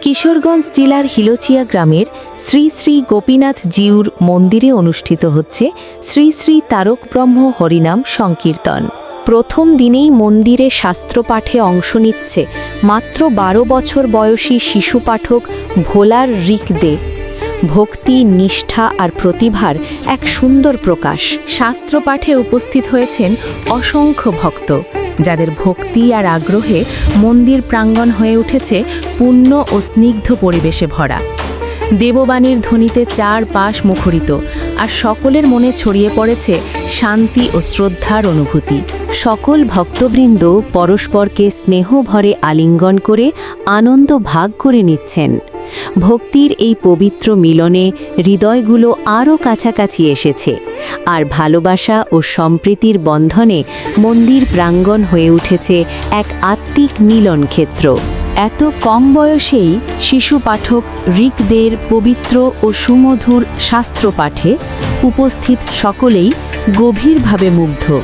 কিশোরগঞ্জ জেলার হিলোচিয়া গ্রামের শ্রী শ্রী গোপীনাথ জিউর মন্দিরে অনুষ্ঠিত হচ্ছে শ্রী শ্রী তারক ব্রহ্ম হরিনাম সংকীর্তন। প্রথম দিনেই মন্দিরে শাস্ত্রপাঠে অংশ নিচ্ছে মাত্র ১২ বছর বয়সী শিশু পাঠক ভোলার রিক-দে। ভক্তি, নিষ্ঠা আর প্রতিভার এক সুন্দর প্রকাশ। শাস্ত্রপাঠে উপস্থিত হয়েছেন অসংখ্য ভক্ত, যাদের ভক্তি আর আগ্রহে মন্দির প্রাঙ্গণ হয়ে উঠেছে পূর্ণ ও স্নিগ্ধ পরিবেশে ভরা। দেববাণীর ধ্বনিতে চারপাশ মুখরিত, আর সকলের মনে ছড়িয়ে পড়েছে শান্তি ও শ্রদ্ধার অনুভূতি। সকল ভক্তবৃন্দ পরস্পরকে স্নেহভরে আলিঙ্গন করে আনন্দ ভাগ করে নিচ্ছেন। ভক্তির এই পবিত্র মিলনে হৃদয়গুলো আরও কাছাকাছি এসেছে, আর ভালোবাসা ও সম্প্রীতির বন্ধনে মন্দির প্রাঙ্গণ হয়ে উঠেছে এক আত্মিক মিলন ক্ষেত্র। এত কম বয়সেই শিশু পাঠক রিক-দের পবিত্র ও সুমধুর শাস্ত্রপাঠে উপস্থিত সকলেই গভীরভাবে মুগ্ধ।